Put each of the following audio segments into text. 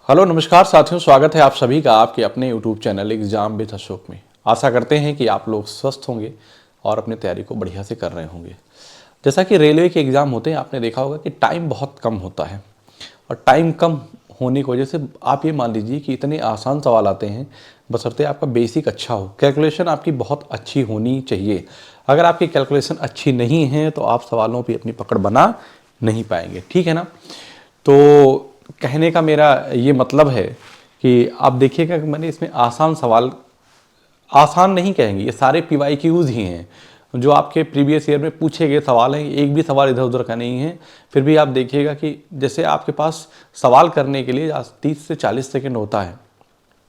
Hello नमस्कार साथियों, स्वागत है आप सभी का आपके अपने YouTube channel exam with Ashok में। आशा करते हैं कि आप लोग स्वस्थ होंगे और अपनी तैयारी को बढ़िया से कर रहे होंगे। जैसा कि रेलवे के एग्ज़ाम होते हैं, आपने देखा होगा कि टाइम बहुत कम होता है और टाइम कम होने की वजह से आप ये मान लीजिए कि इतने आसान सवाल आते हैं, बशर्ते आपका बेसिक अच्छा हो, कैलकुलेशन आपकी बहुत अच्छी होनी चाहिए। अगर आपकी कैलकुलेशन अच्छी नहीं है तो आप सवालों पर अपनी पकड़ बना नहीं पाएंगे, ठीक है ना। तो कहने का मेरा ये मतलब है कि आप देखिएगा कि मैंने इसमें आसान सवाल, आसान नहीं कहेंगे, ये सारे PYQs ही हैं जो आपके प्रीवियस ईयर में पूछे गए सवाल हैं। एक भी सवाल इधर उधर का नहीं है। फिर भी आप देखिएगा कि जैसे आपके पास सवाल करने के लिए 30 से 40 सेकंड होता है,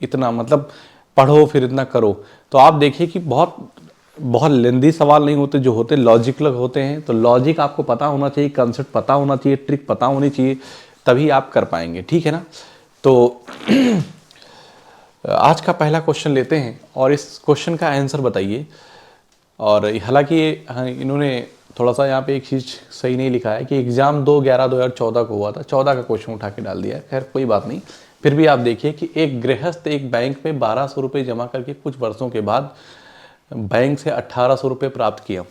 इतना मतलब पढ़ो फिर इतना करो। तो आप देखिए कि बहुत बहुत लेंदी सवाल नहीं होते, जो होते लॉजिकल होते हैं। तो लॉजिक आपको पता होना चाहिए, कंसेप्ट पता होना चाहिए, ट्रिक पता होनी चाहिए, तभी आप कर पाएंगे, ठीक है ना। तो आज का पहला क्वेश्चन लेते हैं और इस क्वेश्चन का आंसर बताइए। और हालांकि इन्होंने थोड़ा सा यहाँ पे एक चीज़ सही नहीं लिखा है कि एग्ज़ाम 2/11/2014 को हुआ था, 14 का क्वेश्चन उठा के डाल दिया है। खैर कोई बात नहीं। फिर भी आप देखिए कि एक गृहस्थ एक बैंक में 1200 रुपये जमा करके कुछ वर्षों के बाद बैंक से 1800 रुपये प्राप्त किया।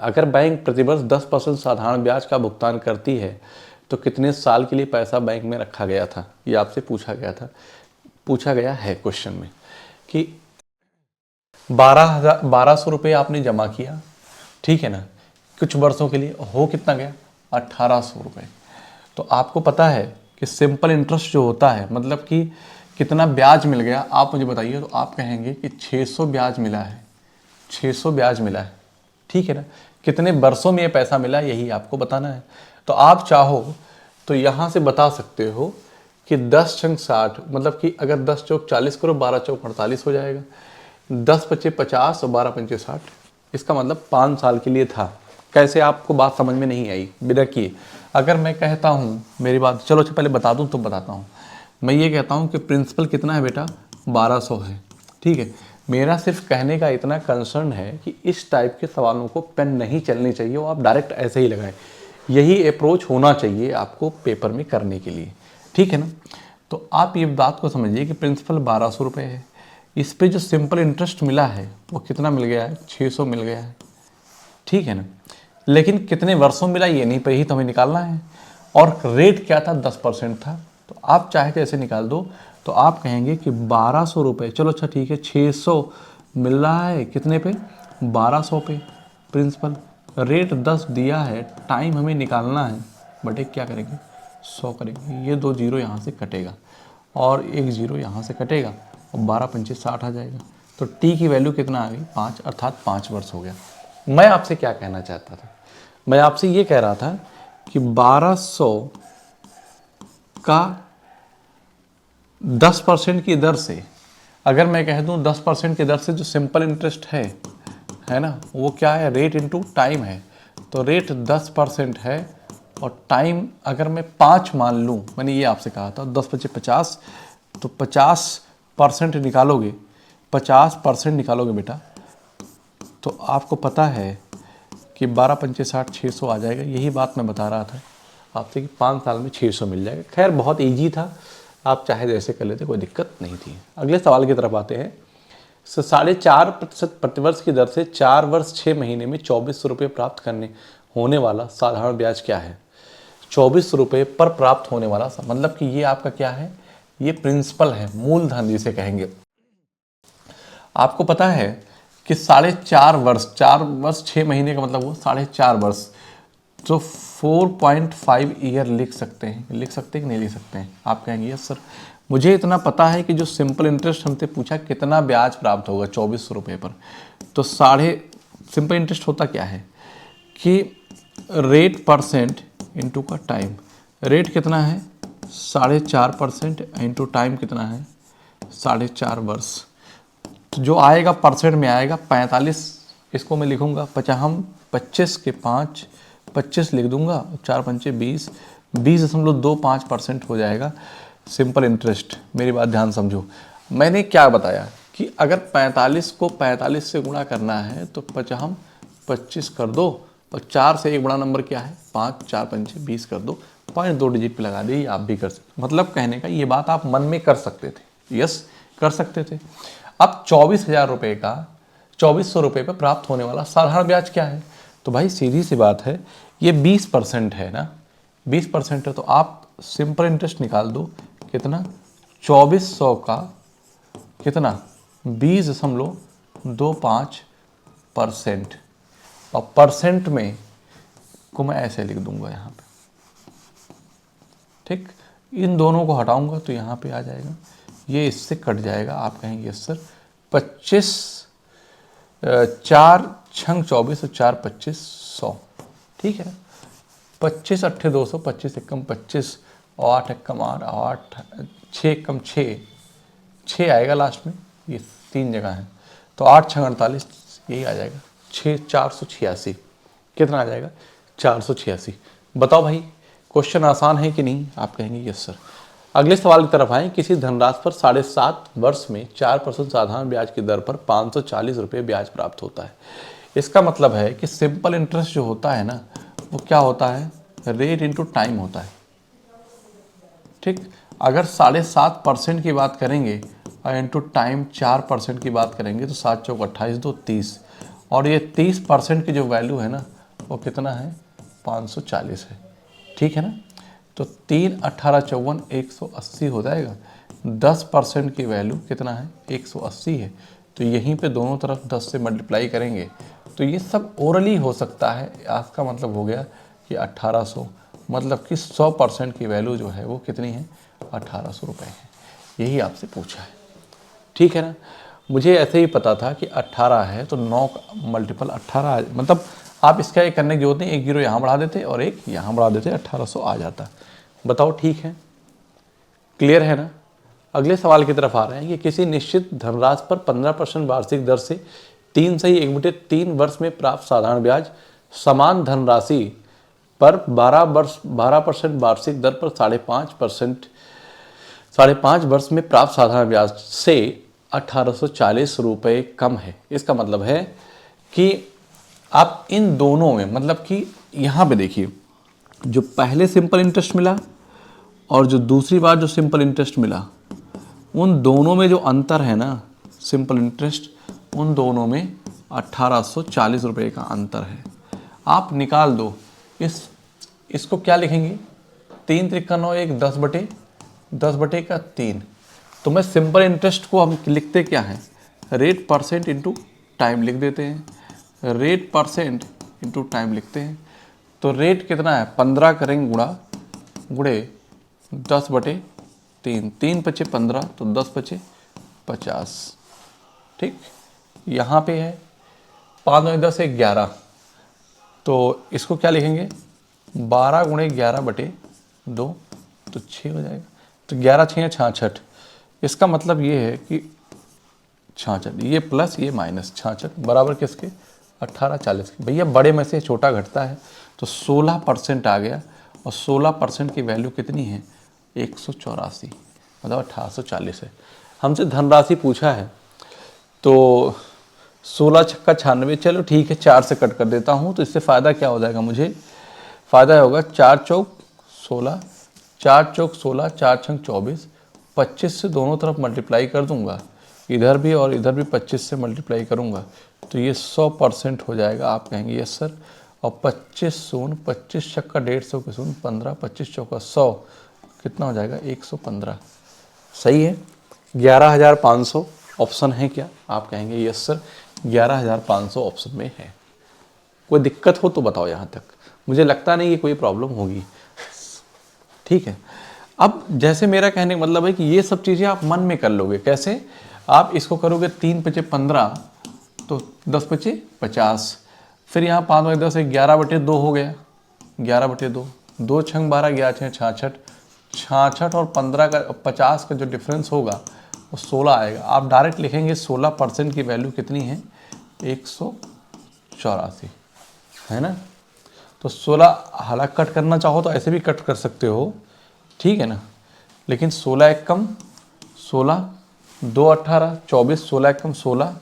अगर बैंक प्रतिवर्ष 10% साधारण ब्याज का भुगतान करती है तो कितने साल के लिए पैसा बैंक में रखा गया था, ये आपसे पूछा गया है क्वेश्चन में कि 1200 रुपये आपने जमा किया, ठीक है ना, कुछ वर्षों के लिए, हो कितना गया 1800 रुपये। तो आपको पता है कि सिंपल इंटरेस्ट जो होता है, मतलब कि कितना ब्याज मिल गया, आप मुझे बताइए। तो आप कहेंगे कि 600 ब्याज मिला है, 600 ब्याज मिला है, ठीक है ना। कितने वर्षों में ये पैसा मिला, यही आपको बताना है। तो आप चाहो तो यहाँ से बता सकते हो कि 10 छंग 60, मतलब कि अगर 10 चौक 40 करो, 12 चौक 48 हो जाएगा, 10 पच्चे 50 और 12 पंचे 60। इसका मतलब 5 साल के लिए था। कैसे आपको बात समझ में नहीं आई बिना किए? अगर मैं कहता हूँ, मेरी बात चलो अच्छा पहले बता दूँ तो बताता हूँ। मैं ये कहता हूँ कि प्रिंसिपल कितना है बेटा, 1200 है, ठीक है। मेरा सिर्फ कहने का इतना कंसर्न है कि इस टाइप के सवालों को पेन नहीं चलनी चाहिए, वो आप डायरेक्ट ऐसे ही लगाएं। यही अप्रोच होना चाहिए आपको पेपर में करने के लिए, ठीक है ना। तो आप ये बात को समझिए कि प्रिंसिपल 1200 रुपये है, इस पे जो सिंपल इंटरेस्ट मिला है वो कितना मिल गया है, 600 मिल गया है, ठीक है ना। लेकिन कितने वर्षों मिला ये नहीं पे ही तो हमें निकालना है। और रेट क्या था, 10% था। तो आप चाहे तो ऐसे निकाल दो। तो आप कहेंगे कि 1200 रुपये, चलो अच्छा ठीक है, 600 मिल रहा है कितने पे, 1200 पे। प्रिंसिपल रेट 10 दिया है, टाइम हमें निकालना है, बट एक क्या करेंगे, 100 करेंगे। ये 2 जीरो यहाँ से कटेगा और 1 जीरो यहाँ से कटेगा और 12 पंचे 60 आ जाएगा। तो टी की वैल्यू कितना आ गई, 5, अर्थात 5 वर्ष हो गया। मैं आपसे क्या कहना चाहता था, मैं आपसे ये कह रहा था कि 1200 का 10% की दर से, अगर मैं कह दूं 10% की दर से जो सिंपल इंटरेस्ट है ना, वो क्या है, रेट इनटू टाइम है। तो रेट 10% है और टाइम अगर मैं 5 मान लूँ, मैंने ये आपसे कहा था 10 पचे 50, तो 50% निकालोगे, 50% निकालोगे बेटा, तो आपको पता है कि 12 पंचे 60, 600 आ जाएगा। यही बात मैं बता रहा था आपसे कि 5 साल में 600 मिल जाएगा। खैर बहुत ईजी था, आप चाहे जैसे कर लेते, कोई दिक्कत नहीं थी। अगले सवाल की तरफ आते हैं। 4.5% प्रतिवर्ष की दर से 4 वर्ष 6 महीने में 2400 रुपये प्राप्त करने होने वाला साधारण ब्याज क्या है। 2400 रुपये पर प्राप्त होने वाला, मतलब कि ये आपका क्या है, ये प्रिंसिपल है, मूलधन जिसे कहेंगे। आपको पता है कि 4.5 वर्ष, 4 वर्ष 6 महीने का मतलब वो 4.5 वर्ष, तो 4.5 ईयर लिख सकते हैं, लिख सकते हैं कि नहीं लिख सकते हैं? आप कहेंगे यस सर, मुझे इतना पता है कि जो सिंपल इंटरेस्ट हमसे पूछा कितना ब्याज प्राप्त होगा 2400 रुपये पर, तो सिंपल इंटरेस्ट होता क्या है कि रेट परसेंट इंटू का टाइम। रेट कितना है, 4.5% इंटू टाइम कितना है, 4.5 वर्ष। तो जो आएगा परसेंट में आएगा 45, इसको मैं लिखूंगा 50, 25 के 5, 25 लिख दूंगा, 4 पंचे 20, 20.25% हो जाएगा सिंपल इंटरेस्ट। मेरी बात ध्यान समझो, मैंने क्या बताया कि अगर 45 को 45 से गुणा करना है तो 25 कर दो और 4 से एक बड़ा नंबर क्या है 5, 4 पंचे 20 कर दो, पॉइंट 2 डिजिट पे लगा दी, आप भी कर सकते। मतलब कहने का ये बात आप मन में कर सकते थे, यस कर सकते थे। अब 24,000 रुपये का 2400 रुपये पर प्राप्त होने वाला साधारण ब्याज क्या है? तो भाई सीधी सी बात है, ये 20% है ना, 20% है, तो आप सिंपल इंटरेस्ट निकाल दो। कितना? 2400 का कितना? 20.25%। और परसेंट में को मैं ऐसे लिख दूंगा यहाँ पे, ठीक। इन दोनों को हटाऊंगा तो यहाँ पे आ जाएगा, ये इससे कट जाएगा। आप कहेंगे यस सर, 25 4 छंग 24 और 4 25 100, ठीक है। 25 अट्ठे 200, 25 एकम 25 और 8 एकम 8, 6 एकम 6 आएगा लास्ट में, ये 3 जगह है, तो 8 छंग 48, यही आ जाएगा 486। कितना आ जाएगा? 486। बताओ भाई क्वेश्चन आसान है कि नहीं? आप कहेंगे यस सर। अगले सवाल की तरफ आए। किसी धनराशि पर 7.5 वर्ष में 4% साधारण ब्याज की दर पर 540 रुपये ब्याज प्राप्त होता है। इसका मतलब है कि सिंपल इंटरेस्ट जो होता है ना, वो क्या होता है? रेट इंटू टाइम होता है, ठीक। अगर 7.5% की बात करेंगे और इंटू टाइम 4% की बात करेंगे तो 7 चौक 28, 2 30, और ये 30% की जो वैल्यू है ना, वो कितना है? 540 है, ठीक है ना। तो 3 18 54 180 हो जाएगा। 10% की वैल्यू कितना है? 180 है। तो यहीं पे दोनों तरफ 10 से मल्टीप्लाई करेंगे तो ये सब ओरली हो सकता है। आज का मतलब हो गया कि 1800, मतलब कि 100% की वैल्यू जो है वो कितनी है? 1800 रुपये है। यही आपसे पूछा है, ठीक है ना। मुझे ऐसे ही पता था कि 18 है तो 9 मल्टीपल 18, मतलब आप इसका एक करने की जरूरत नहीं, एक जीरो यहाँ बढ़ा देते और एक यहाँ बढ़ा देते, 1800 आ जाता। बताओ ठीक है, क्लियर है ना। अगले सवाल की तरफ आ रहे हैं कि किसी निश्चित धनराशि पर 15% वार्षिक दर से 3/1/3 वर्ष में प्राप्त साधारण ब्याज समान धनराशि पर 12% वार्षिक दर पर 5.5 वर्ष में प्राप्त साधारण ब्याज से 1840 रुपये कम है। इसका मतलब है कि आप इन दोनों में, मतलब कि यहाँ पे देखिए, जो पहले सिंपल इंटरेस्ट मिला और जो दूसरी बार जो सिंपल इंटरेस्ट मिला, उन दोनों में जो अंतर है ना, सिंपल इंटरेस्ट, उन दोनों में 1840 रुपये का अंतर है। आप निकाल दो। इसको क्या लिखेंगे? 3 त्रिका 9 1 10/3। तो मैं सिंपल इंटरेस्ट को हम लिखते क्या है? रेट परसेंट इंटू टाइम लिख देते हैं, रेट परसेंट इंटू टाइम लिखते हैं। तो रेट कितना है? 15 करेंगे गुणे 10/3, 3 पचे 15 तो 10 पचे 50, ठीक। यहाँ पे है 5 10 11, तो इसको क्या लिखेंगे? 12 गुणे 11/2, तो 6 हो जाएगा। तो 11 6 66। इसका मतलब ये है कि 66, ये प्लस ये माइनस 66 बराबर किसके? 1840 के। भैया बड़े में से छोटा घटता है, तो 16% आ गया, और 16% की वैल्यू कितनी है? 184, मतलब 1840 है। हमसे धनराशि पूछा है, तो 16 छक्का 96, चलो ठीक है 4 से कट कर देता हूँ, तो इससे फ़ायदा क्या हो जाएगा मुझे? फ़ायदा होगा 4 चौक 16, 4 चौक 16, 4 छंग 24, 25 से दोनों तरफ मल्टीप्लाई कर दूंगा, इधर भी और इधर भी 25 से मल्टीप्लाई करूंगा, तो ये 100% हो जाएगा। आप कहेंगे यस सर। और 25 शून्य, 25 छक्का 150 के शून्य 15, 25 चौका 100, कितना हो जाएगा? 115। सही है। 11,500 ऑप्शन है क्या? आप कहेंगे यस सर, 11,500 ऑप्शन में है। कोई दिक्कत हो तो बताओ। यहाँ तक मुझे लगता नहीं कि कोई प्रॉब्लम होगी, ठीक है। अब जैसे मेरा कहने का मतलब है कि ये सब चीज़ें आप मन में कर लोगे। कैसे? आप इसको करोगे 3 पचे 15, तो 10 पचे 50, फिर यहाँ 5 10 11/2 हो गया, 11/2, 2 छंग 12, 11 छः 66, 66 और 15 का 50 का जो डिफरेंस होगा वो 16 आएगा। आप डायरेक्ट लिखेंगे 16% की वैल्यू कितनी है? 184 है ना। तो 16, हालांकि कट करना चाहो तो ऐसे भी कट कर सकते हो, ठीक है ना। लेकिन 16 एक कम 16, 2 18 24, 16 एक कम 16,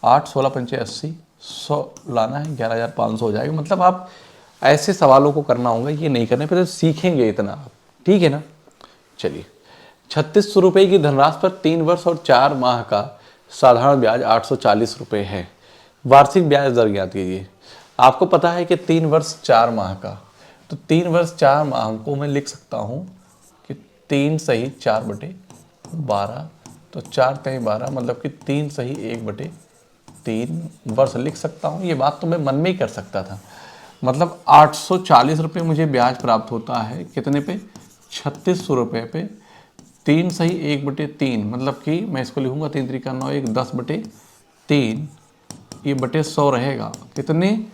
8 16 पंचे 80, 100 लाना है, 11,500 हो जाएगा। मतलब आप ऐसे सवालों को करना होगा, ये नहीं करने पर तो सीखेंगे इतना आप, ठीक है ना। चलिए, 3600 रुपये की धनराशि पर 3 वर्ष और 4 माह का साधारण ब्याज 840 रुपये है। वार्षिक ब्याज दर ज्ञात कीजिए। आपको पता है कि 3 वर्ष 4 माह का, तो 3 वर्ष 4 माह को मैं लिख सकता हूँ कि 3 सही 4/12, तो 4 तेई 12, मतलब कि 3 सही 1/3 वर्ष लिख सकता हूँ। ये बात तो मैं मन में ही कर सकता था। मतलब 840 रुपये मुझे ब्याज प्राप्त होता है, कितने पे? 3600 रुपये पे। 3 सही 1/3, मतलब कि मैं इसको लिखूंगा 3 त्रिका 9, 1 10/3, ये बटे 100 रहेगा। कितने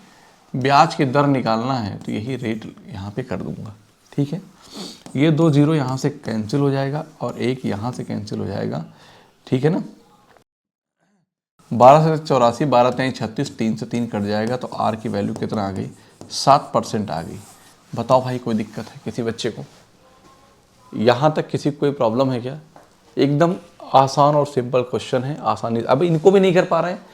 ब्याज की दर निकालना है, तो यही रेट यहाँ पे कर दूंगा, ठीक है। ये 2 जीरो यहाँ से कैंसिल हो जाएगा और 1 यहाँ से कैंसिल हो जाएगा, ठीक है ना। 12 से 84, 12 तेई 36, 3 से 3 कट जाएगा, तो आर की वैल्यू कितना आ गई? 7% आ गई। बताओ भाई, कोई दिक्कत है किसी बच्चे को? यहाँ तक किसी को कोई प्रॉब्लम है क्या? एकदम आसान और सिंपल क्वेश्चन है, आसानी। अब इनको भी नहीं कर पा रहे हैं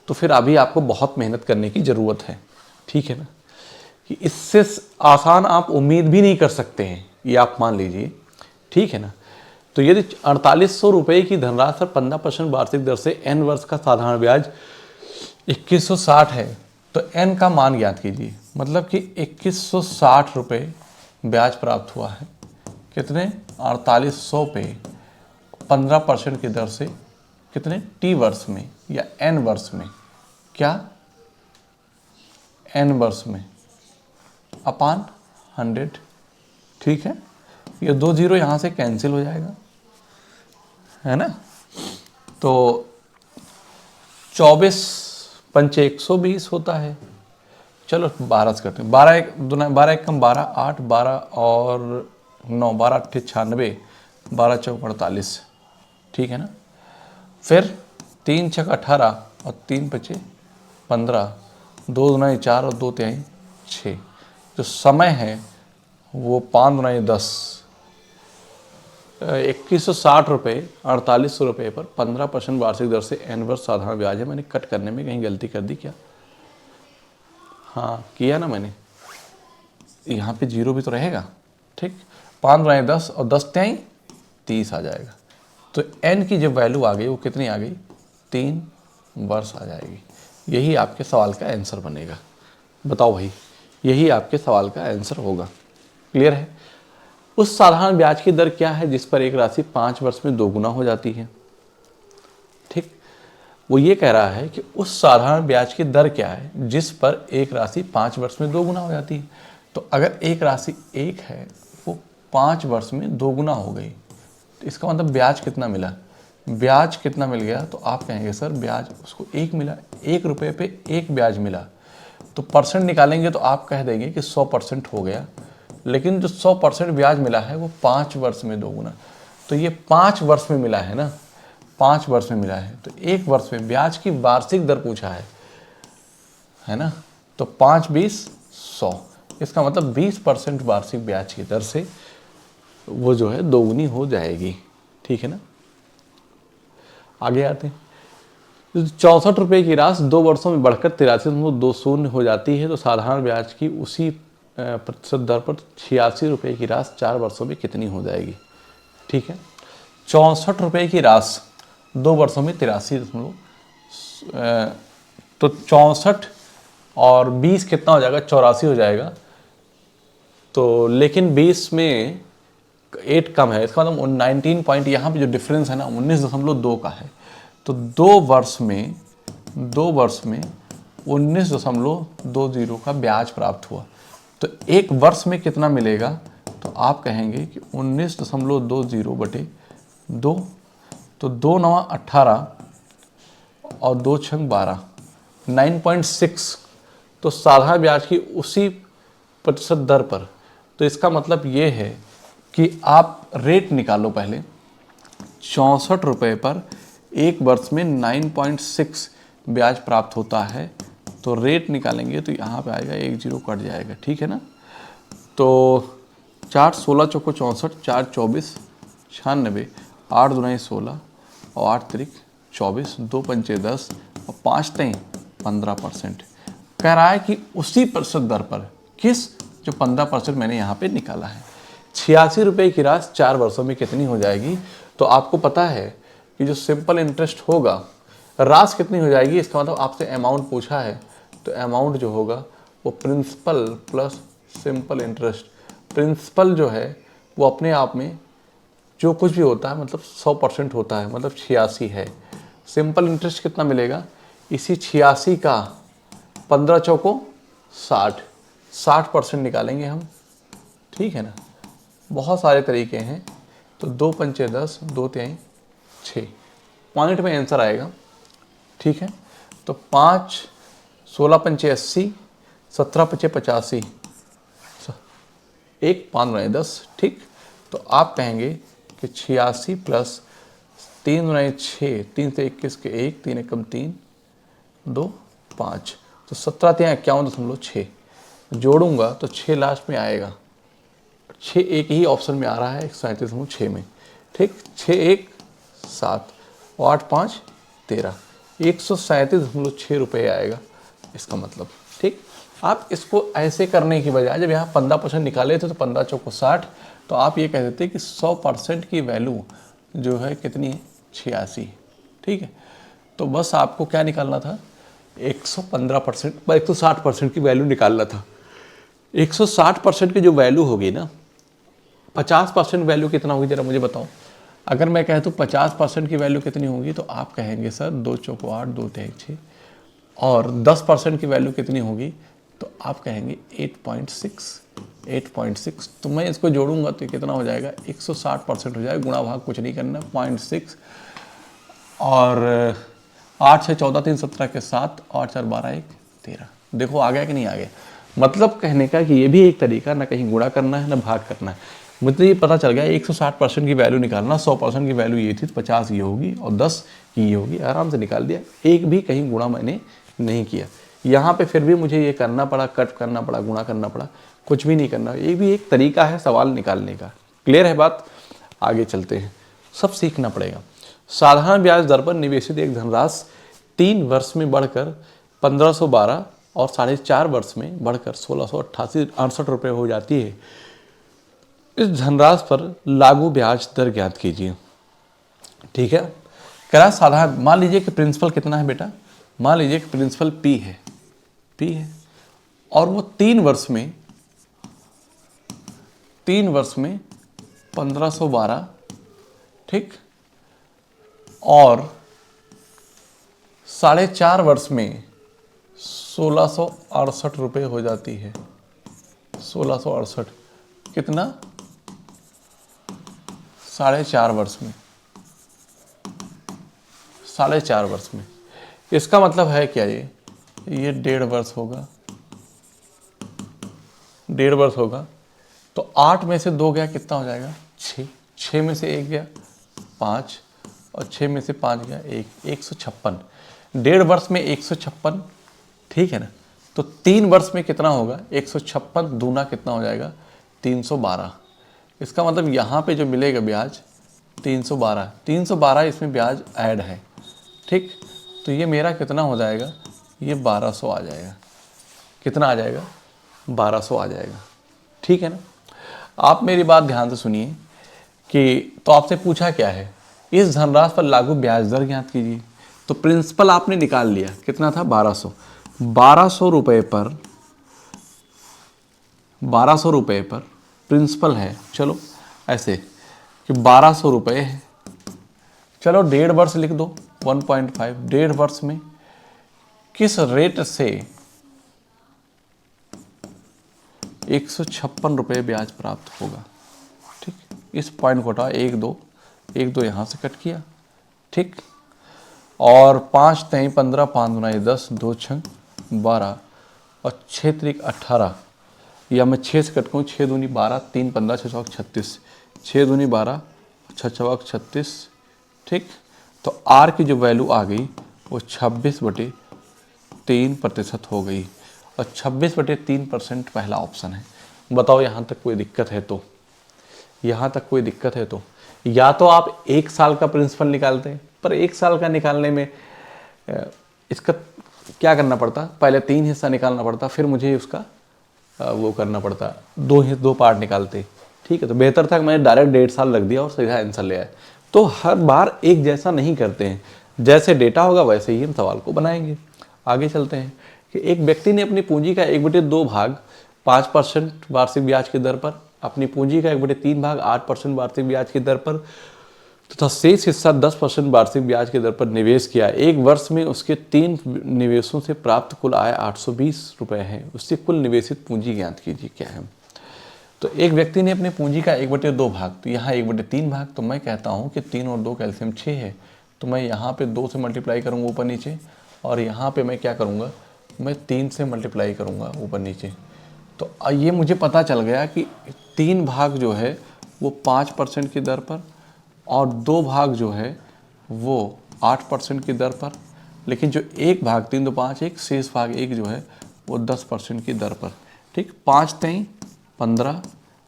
तो फिर अभी आपको बहुत मेहनत करने की ज़रूरत है, ठीक है ना। कि इससे आसान आप उम्मीद भी नहीं कर सकते हैं, ये आप मान लीजिए, ठीक है ना। तो यदि 4800 रुपये की धनराशि पर 15% वार्षिक दर से n वर्ष का साधारण ब्याज 2160 है, तो n का मान ज्ञात कीजिए। मतलब कि 2160 रुपये ब्याज प्राप्त हुआ है, कितने? 4800 पे 15% की दर से, कितने? t वर्ष में या n वर्ष में? क्या? n वर्ष में अपान 100, ठीक है। ये 2 जीरो यहाँ से कैंसिल हो जाएगा, है ना। तो 24 पंचे 120 होता है। चलो 12 से करते हैं। 12 एक दूना 12 एक कम 12, 8, 12 और 9, 12 अट्ठे 96, 12 चौक 48, ठीक है ना। फिर 3 छक 18 और 3 पचे 15, 2 दुनाई 4 और 2 तिहाई 6। जो समय है वो 5 दुनाई 10, 2160 रुपये 4800 रुपये पर 15% वार्षिक दर से n वर्ष साधारण ब्याज है। मैंने कट करने में कहीं गलती कर दी क्या? हाँ किया ना मैंने। यहाँ पे जीरो भी तो रहेगा, ठीक। 5 दुनाई 10 और 10 तिहाई 30 आ जाएगा। तो n की जब वैल्यू आ गई वो कितनी आ गई? 3 वर्ष आ जाएगी। यही आपके सवाल का आंसर बनेगा। बताओ भाई, यही आपके सवाल का आंसर होगा। क्लियर है? उस साधारण ब्याज की दर क्या है जिस पर एक राशि 5 वर्ष में दोगुना हो जाती है? ठीक, वो ये कह रहा है कि उस साधारण ब्याज की दर क्या है जिस पर एक राशि 5 वर्ष में दोगुना हो जाती है। तो अगर एक राशि 1 है, वो 5 वर्ष में दोगुना हो गई, तो इसका मतलब ब्याज कितना मिला? ब्याज कितना मिल गया? तो आप कहेंगे सर ब्याज उसको 1 मिला, 1 रुपये पे 1 ब्याज मिला। तो परसेंट निकालेंगे तो आप कह देंगे कि 100% हो गया। लेकिन जो 100% ब्याज मिला है वो 5 वर्ष में दोगुना, तो ये 5 वर्ष में मिला है ना, 5 वर्ष में मिला है। तो 1 वर्ष में ब्याज की वार्षिक दर पूछा है ना। तो 5 20 100, इसका मतलब 20% वार्षिक ब्याज की दर से वो जो है दोगुनी हो जाएगी, ठीक है ना। आगे आते हैं। 64 रुपये की राशि 2 वर्षों में बढ़कर 83.20 हो जाती है, तो साधारण ब्याज की उसी प्रतिशत दर पर 86 रुपये की राशि 4 वर्षों में कितनी हो जाएगी? ठीक है, 64 रुपये की राशि 2 वर्षों में 83 तो 64 और 20 कितना हो जाएगा? 84 हो जाएगा। तो लेकिन 20 में 8 कम है, इसका मतलब 19 पॉइंट, यहाँ पे जो डिफरेंस है ना 19.2 का है। तो 2 वर्ष में 19.20 का ब्याज प्राप्त हुआ। तो 1 वर्ष में कितना मिलेगा? तो आप कहेंगे कि 19.20 बटे 2, तो 2 9 18 और 2 6 12, 9.6। तो साधारण ब्याज की उसी प्रतिशत दर पर। तो इसका मतलब ये है कि आप रेट निकालो पहले। 64 रुपये पर 1 वर्ष में 9.6 ब्याज प्राप्त होता है, तो रेट निकालेंगे तो यहाँ पे आएगा 1 जीरो कट जाएगा, ठीक है ना। तो 4 16 चौको 64, 4 24 96, 8 दुनाई 16 और 8 तिरिक 24, 2 पंचे 10 और 5 तेई 15%। कह रहा है कि उसी प्रतिशत दर पर किस, जो 15% मैंने यहाँ पे निकाला है। 86 रुपये की राशि 4 वर्षों में कितनी हो जाएगी? तो आपको पता है कि जो सिंपल इंटरेस्ट होगा, राशि कितनी हो जाएगी, इसका मतलब आपसे अमाउंट पूछा है, तो अमाउंट जो होगा वो principal plus simple interest. Principal जो है वो अपने आप में जो कुछ भी होता है मतलब 100% होता है, मतलब 86 है। सिंपल इंटरेस्ट कितना मिलेगा? इसी 86 का 15 चौको 60, 60% निकालेंगे हम, ठीक है ना। बहुत सारे तरीके हैं, तो 2 पंचे 10, 2 तिहाई 6, पॉइंट में आंसर आएगा, ठीक है। तो 5, 16 पंचे 80, 17 पंचे 85, 1 5 9 10, ठीक। तो आप कहेंगे कि 86 प्लस 3 9 6, 3 से 21 के 1, 3 एकम 3, 2 5, तो 17 तिहाई 51.6 जोड़ूंगा तो 6 लास्ट में आएगा। 6 एक ही ऑप्शन में आ रहा है 137.6 में, ठीक। 6 1 7 और 8 5 13, 137.6 रुपये आएगा इसका मतलब, ठीक। आप इसको ऐसे करने की बजाय जब यहाँ 15% निकाले थे तो 15 चौको 60, तो आप ये कह देते हैं कि 100% की वैल्यू जो है कितनी है? 86, ठीक है। तो बस आपको क्या निकालना था? 115% 160% की वैल्यू निकालना था। 160% की जो वैल्यू होगी ना, 50% वैल्यू कितना होगी जरा मुझे बताओ। अगर मैं कहूँ तो 50% की वैल्यू कितनी होगी, तो आप कहेंगे सर 2 चौको 8, 2 तिहाई 6, और 10% की वैल्यू कितनी होगी, तो आप कहेंगे 8.6। तो मैं इसको जोड़ूंगा तो कितना हो जाएगा? 160% हो जाएगा, गुणा भाग कुछ नहीं करना, 0.6 और 8 6 14 3 17 के 7, 8 4 12 1 13। देखो आ गया कि नहीं आ गया? मतलब कहने का कि ये भी एक तरीका, ना कहीं गुणा करना है ना भाग करना है। मुझे ये पता चल गया 160% की वैल्यू निकालना, 100% की वैल्यू ये थी, 50 ये होगी और 10 की ये होगी, आराम से निकाल दिया। एक भी कहीं गुणा मैंने नहीं किया। यहाँ पे फिर भी मुझे ये करना पड़ा, कट करना पड़ा, गुणा करना पड़ा, कुछ भी नहीं करना। ये भी एक तरीका है सवाल निकालने का। क्लियर है बात? आगे चलते हैं, सब सीखना पड़ेगा। साधारण ब्याज दर पर निवेशित एक धनराशि 3 वर्ष में बढ़कर 1512 और 4.5 वर्ष में बढ़कर 1668 रुपये हो जाती है। इस धनराशि पर लागू ब्याज दर ज्ञात कीजिए, ठीक है। करा साधारण, मान लीजिए कि प्रिंसिपल कितना है बेटा? मान लीजिए कि प्रिंसिपल P है, और वो 3 वर्ष में 1512, ठीक, और 4.5 वर्ष में 1668 रुपये हो जाती है। 1668 कितना? 4.5 वर्ष में, 4.5 वर्ष में। इसका मतलब है क्या? ये 1.5 वर्ष होगा, 1.5 वर्ष होगा। तो 8 में से 2 गया, कितना हो जाएगा? 6, 6 में से 1 गया 5, और 6 में से 5 गया 1, 156। 1.5 वर्ष में 156, ठीक है ना। तो 3 वर्ष में कितना होगा? 156 दूना कितना हो जाएगा? 312। इसका मतलब यहाँ पे जो मिलेगा ब्याज 312 इसमें ब्याज ऐड है, ठीक। तो ये मेरा कितना हो जाएगा? ये 1200 आ जाएगा। कितना आ जाएगा? 1200 आ जाएगा, ठीक है ना। आप मेरी बात ध्यान से सुनिए कि तो आपसे पूछा क्या है? इस धनराशि पर लागू ब्याज दर ज्ञात कीजिए। तो प्रिंसिपल आपने निकाल लिया, कितना था? 1200। 1200 रुपये पर प्रिंसिपल है, चलो ऐसे कि 1200 रुपये है, चलो 1.5 वर्ष लिख दो, 1.5। 1.5 वर्ष में किस रेट से 156 रुपये ब्याज प्राप्त होगा, ठीक। इस पॉइंट को हटा, 1 2 यहाँ से कट किया, ठीक। और 5 3 15, 5 9 10, 2 6 12 और 6 3 18, या मैं 6 से कट करूँ, 6 दूनी 12, 3 15, 6 चौक 36, 6 दूनी 12, 6 चौक 36, ठीक। तो आर की जो वैल्यू आ गई वो 26/3% हो गई, और 26/3% पहला ऑप्शन है। बताओ यहाँ तक कोई दिक्कत है तो? यहाँ तक कोई दिक्कत है तो? या तो आप 1 साल का प्रिंसिपल निकालते हैं, पर 1 साल का निकालने में इसका क्या करना पड़ता? पहले 3 हिस्सा निकालना पड़ता, फिर मुझे उसका वो करना पड़ता, दो पार्ट निकालते। ठीक है, तो बेहतर था कि मैंने डायरेक्ट 1.5 साल रख दिया और सीधा आंसर ले आए। तो हर बार एक जैसा नहीं करते हैं, जैसे डेटा होगा वैसे ही हम सवाल को बनाएंगे। आगे चलते हैं कि एक व्यक्ति ने अपनी पूंजी का 1/2 भाग 5% वार्षिक ब्याज की दर पर, अपनी पूंजी का 1/3 भाग 8% वार्षिक ब्याज की दर पर तथा शेष हिस्सा 10% वार्षिक ब्याज की दर पर निवेश किया। एक वर्ष में उसके 3 निवेशों से प्राप्त कुल आय 820 रुपये है। उससे कुल निवेशित पूंजी ज्ञात कीजिए क्या है। तो एक व्यक्ति ने अपनी पूंजी का 1/2 भाग, तो यहाँ 1/3 भाग, तो मैं कहता हूँ कि 3 और 2 कैल्शियम 6 है, तो मैं यहाँ पे 2 से मल्टीप्लाई करूँगा ऊपर नीचे, और यहाँ पे मैं क्या करूँगा, मैं 3 से मल्टीप्लाई करूँगा ऊपर नीचे। तो ये मुझे पता चल गया कि 3 भाग जो है वो 5% की दर पर, और 2 भाग जो है वो 8% की दर पर, लेकिन जो 1 भाग 3 2 5 1 शेष भाग 1 जो है वो 10% की दर पर। ठीक, 5 3 15,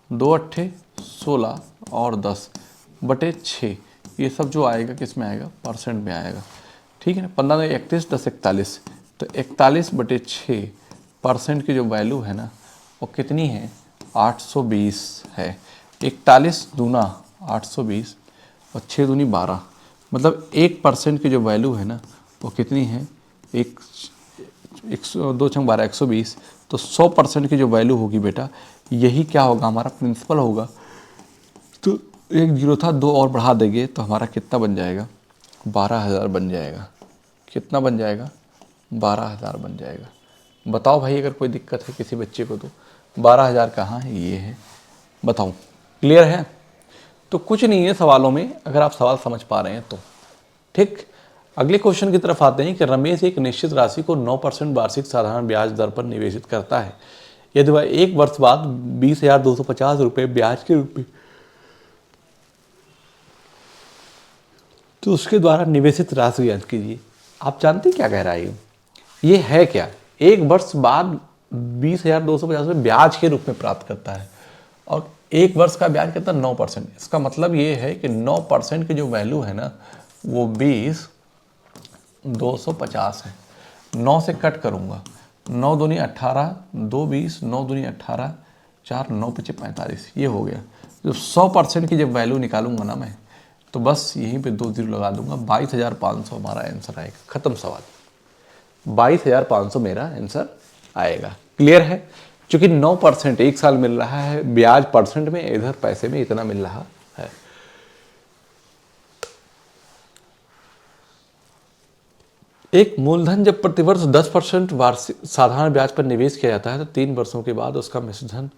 2 8 16 और 10/6, ये सब जो आएगा किस में आएगा, परसेंट में आएगा। ठीक है ना, 15 31 10 41, तो 41/6 परसेंट की जो वैल्यू है ना वो कितनी है, 820 है। 41 दूना 820 और 6 दूनी 12, मतलब 1% की जो वैल्यू है ना वो कितनी है, 2 छंग 12 120। तो 100% की जो वैल्यू होगी बेटा, यही क्या होगा, हमारा प्रिंसिपल होगा। तो 1 0 था, 2 और बढ़ा देंगे तो हमारा कितना बन जाएगा, 12,000 बन जाएगा। कितना बन जाएगा, 12,000 बन जाएगा। बताओ भाई, अगर कोई दिक्कत है किसी बच्चे को तो 12,000 कहाँ है, ये है, बताओ। क्लियर है। तो कुछ नहीं है सवालों में, अगर आप सवाल समझ पा रहे हैं तो। ठीक, अगले क्वेश्चन की तरफ आते हैं कि रमेश एक निश्चित राशि को 9% वार्षिक साधारण ब्याज दर पर निवेशित करता है। यदि वह 1 वर्ष बाद 20,250 रुपये ब्याज के रूप में, तो उसके द्वारा निवेशित राशि ज्ञात कीजिए। आप जानते क्या कह रहा है ये है क्या, 1 वर्ष बाद 20,250 रुपये ब्याज के रूप में प्राप्त करता है, और 1 वर्ष का ब्याज कितना, 9%। इसका मतलब ये है कि 9% की जो वैल्यू है ना वो 20,250 है। 9 से कट करूँगा, 9 दूनी 18, 2 20, 9 दूनी 18, 4 9 5 45, ये हो गया। जो 100% की जब वैल्यू निकालूंगा ना मैं, तो बस यहीं पे 2 0 लगा दूंगा, 22,500 हमारा आंसर आएगा। खत्म सवाल, 22,500 मेरा आंसर आएगा। क्लियर है। चूंकि 9% 1 साल मिल रहा है, ब्याज परसेंट में, इधर पैसे में इतना मिल रहा है। एक मूलधन जब प्रतिवर्ष 10% वार्षिक साधारण ब्याज पर निवेश किया जाता है तो 3 वर्षों के बाद उसका मिश्रधन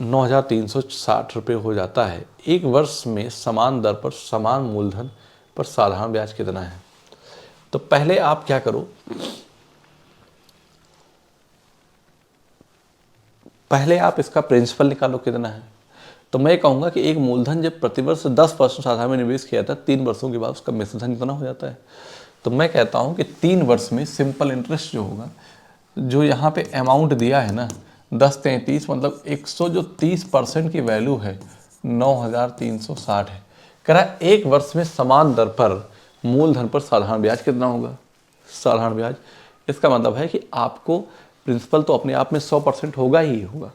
9,360 रुपये हो जाता है। 1 वर्ष में समान दर पर समान मूलधन पर साधारण ब्याज कितना है। तो पहले आप क्या करो, पहले आप इसका प्रिंसिपल निकालो कितना है। तो मैं कहूँगा कि एक मूलधन जब प्रतिवर्ष 10% साधारण में निवेश किया था, 3 वर्षों के बाद उसका मिश्रधन कितना हो जाता है। तो मैं कहता हूँ कि 3 वर्ष में सिंपल इंटरेस्ट जो होगा, जो यहाँ पे अमाउंट दिया है ना 10,33, मतलब 130% की वैल्यू है 9,360 है। कह रहा है 1 वर्ष में समान दर पर मूलधन पर साधारण ब्याज कितना होगा, साधारण ब्याज। इसका मतलब है कि आपको प्रिंसिपल तो अपने आप में 100% होगा ही होगा।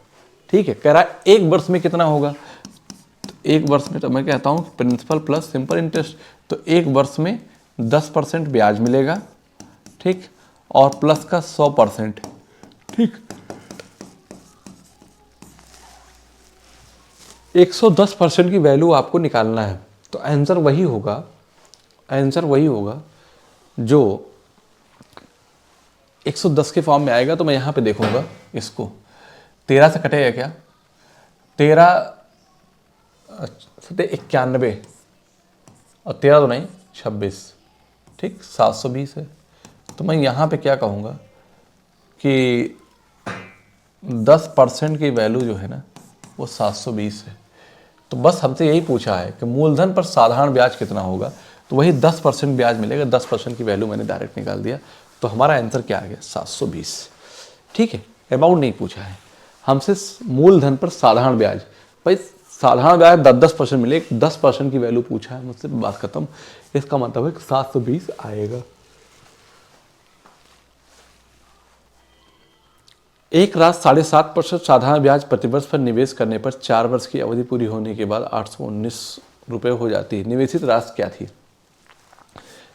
ठीक है, कह रहा है 1 वर्ष में कितना होगा, तो 1 वर्ष में तो मैं कहता हूँ प्रिंसिपल प्लस सिंपल इंटरेस्ट, तो 1 वर्ष में 10% ब्याज मिलेगा। ठीक, और प्लस का 100%। ठीक, 110% की वैल्यू आपको निकालना है। तो आंसर वही होगा, आंसर वही होगा जो 110 के फॉर्म में आएगा। तो मैं यहाँ पे देखूंगा इसको, 13 से कटेगा क्या, 13 91 और 13 तो नहीं 26, ठीक, 720 है। तो मैं यहाँ पे क्या कहूँगा कि 10% की वैल्यू जो है ना वो 720 है। तो बस हमसे यही पूछा है कि मूलधन पर साधारण ब्याज कितना होगा, तो वही 10% ब्याज मिलेगा। 10% की वैल्यू मैंने डायरेक्ट निकाल दिया, तो हमारा आंसर क्या आ गया, 720। ठीक है, अमाउंट नहीं पूछा है हमसे, मूलधन पर साधारण ब्याज। भाई साधारण ब्याज 10% मिले, 10% की वैल्यू पूछा है मुझसे, बात खत्म। इसका मतलब है कि 720 आएगा। एक रात 7.5% साधारण ब्याज प्रतिवर्ष पर निवेश करने पर 4 वर्ष की अवधि पूरी होने के बाद 819 रुपये हो जाती है। निवेशित राशि क्या थी?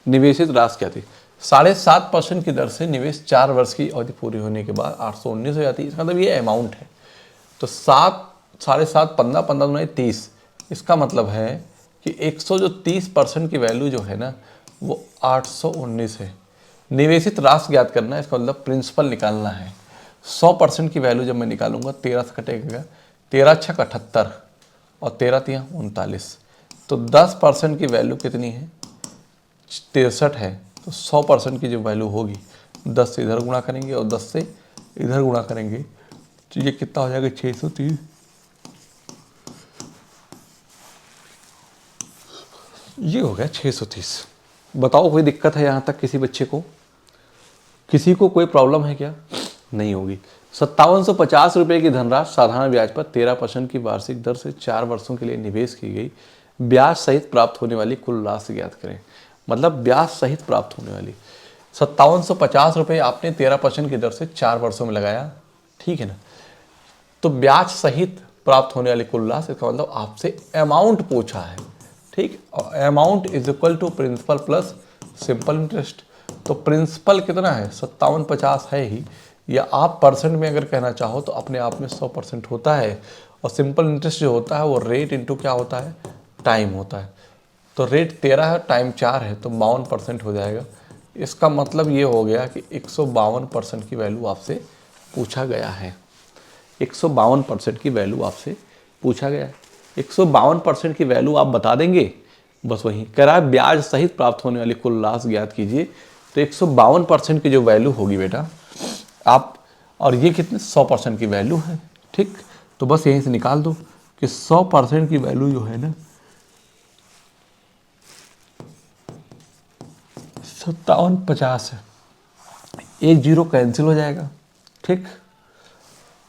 निवेशित राशि क्या थी? 7.5% की दर से निवेश 4 वर्ष की अवधि पूरी होने के बाद 819 हो जाती है। इसका मतलब ये अमाउंट है। तो 7.5 15 15 दूना 30, इसका मतलब है कि 130% की वैल्यू जो है ना वो 819 है। निवेशित राशि ज्ञात करना है, इसका मतलब प्रिंसिपल निकालना है। 100% की वैल्यू जब मैं निकालूंगा 13 से कटेगा, 13 छक 78 और 13 तिया 39, तो 10% की वैल्यू कितनी है? 63 है। तो 100% की जो वैल्यू होगी 10 से इधर गुणा करेंगे और 10 से इधर गुणा करेंगे तो ये कितना हो जाएगा? 630। ये हो गया 630। बताओ कोई दिक्कत है यहाँ तक किसी बच्चे को? किसी को कोई प्रॉब्लम है क्या? नहीं होगी। 5750 रुपये की धनराशि साधारण ब्याज पर 13% की वार्षिक दर से 4 वर्षों के लिए निवेश की गई। ब्याज सहित प्राप्त होने वाली कुल राशि ज्ञात करें। मतलब ब्याज सहित प्राप्त होने वाली 5750 रुपये आपने 13% की दर से 4 वर्षों में लगाया, ठीक है ना? तो ब्याज सहित प्राप्त होने वाली कुल राशि, इसका मतलब आपसे अमाउंट पूछा है, ठीक? और amount is equal to principal plus simple interest. तो प्रिंसिपल कितना है? 5750 है ही, या आप परसेंट में अगर कहना चाहो तो अपने आप में 100% होता है। और सिंपल इंटरेस्ट जो होता है वो रेट इंटू क्या होता है? टाइम होता है। तो रेट 13 है, टाइम 4 है, तो 52% हो जाएगा। इसका मतलब ये हो गया कि 152% की वैल्यू आपसे पूछा गया है। 152% की वैल्यू आपसे पूछा गया है। 152% की वैल्यू आप बता देंगे, बस वही कह रहा है ब्याज सहित प्राप्त होने वाली कुल राशि ज्ञात कीजिए। तो 152% की जो वैल्यू होगी बेटा आप, और ये कितने? 100% की वैल्यू है, ठीक? तो बस यहीं से निकाल दो कि 100% की वैल्यू जो है ना 5750 है। एक जीरो कैंसिल हो जाएगा, ठीक?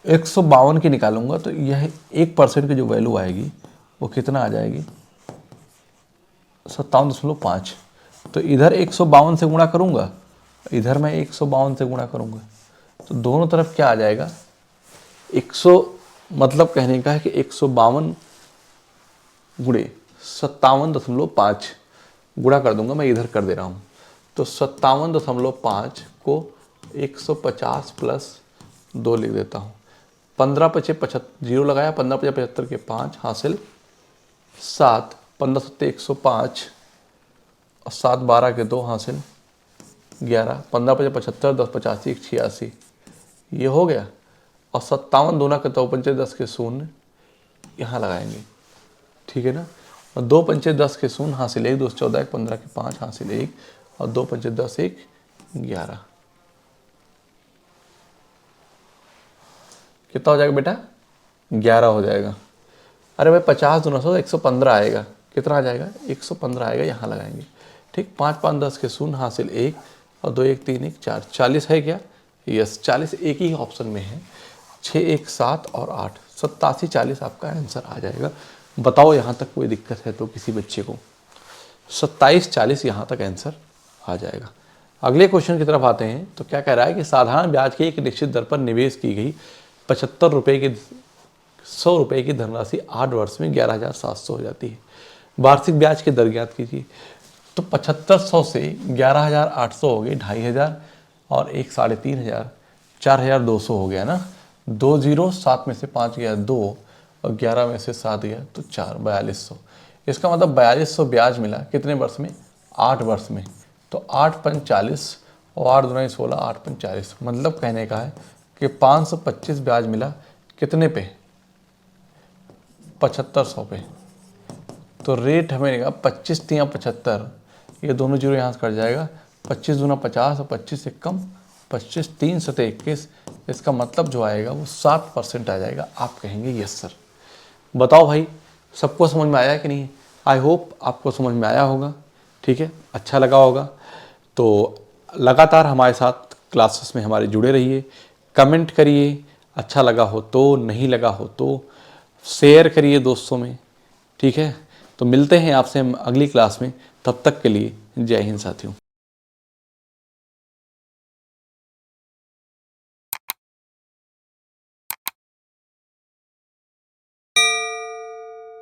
152 की निकालूंगा तो यह 1% की जो वैल्यू आएगी वो कितना आ जाएगी? 57.5। तो इधर 152 से गुणा करूंगा, इधर मैं 152 से गुणा करूंगा, तो दोनों तरफ क्या आ जाएगा? 100, मतलब कहने का है कि 152 गुणे 57.5 गुणा कर दूंगा, मैं इधर कर दे रहा हूँ। तो 57.5 को 150 प्लस 2 लिख देता हूँ। 15 पचे 75, जीरो लगाया, 15 पचे 75 के 5 हासिल 7, 15 सत्ते 105 और 7 12 के 2 हासिल 11, 15 पचे 75, 10 85 86, ये हो गया। और 57 दूना के 2 पंचे 10 के 0 यहाँ लगाएंगे, ठीक है ना? और 2 पंचे 10 के 0 हासिल 1, 2 14 15 के 5 हासिल 1 और 2 पंचे 10 1 11। कितना हो जाएगा बेटा? 11 हो जाएगा। अरे भाई 50 दूना 100 115 आएगा। कितना आ जाएगा? 115 आएगा, यहाँ लगाएंगे, ठीक? 5 5 10 के 0 हासिल 1 और 2 1 3 1 4, 40 है क्या? यस, 40 एक ही ऑप्शन में है। 6 1 7 और 8, 87 40 आपका आंसर आ जाएगा। बताओ यहाँ तक कोई दिक्कत है तो किसी बच्चे को? 27 40 यहाँ तक आंसर आ जाएगा। अगले क्वेश्चन की तरफ आते हैं। तो क्या कह रहा है कि साधारण ब्याज की एक निश्चित दर पर निवेश की गई 75 रुपये की 100 रुपये की धनराशि 8 वर्ष में 11,700 हो जाती है। वार्षिक ब्याज की दर ज्ञात कीजिए। तो 7500 से 11,800 हो गई, 2,500 और एक 3,500, 4,200 हो गया ना। 2 जीरो, 7 में से 5 गया 2 और 11 में से 7 गया तो 4, 4200। इसका मतलब 4200 ब्याज मिला कितने वर्ष में? 8 वर्ष में। तो 8 पंच 40 और 8 दूना 16, 8 पंच 40। मतलब कहने का है कि 525 ब्याज मिला कितने पे? 7500 पे। तो रेट हमें निकाला 25 तिया 75, ये दोनों जीरो यहाँ से कट जाएगा। 25 दूना 50 और 25 से कम 25, 3 सते 21। इसका मतलब जो आएगा वो 7% आ जाएगा। आप कहेंगे यस सर। बताओ भाई सबको समझ में आया कि नहीं? आई होप आपको समझ में आया होगा, ठीक है, अच्छा लगा होगा। तो लगातार हमारे साथ क्लासेस में हमारे जुड़े रहिए, कमेंट करिए, अच्छा लगा हो तो, नहीं लगा हो तो शेयर करिए दोस्तों में, ठीक है। तो मिलते हैं आपसे हम अगली क्लास में, तब तक के लिए जय हिंद साथियों।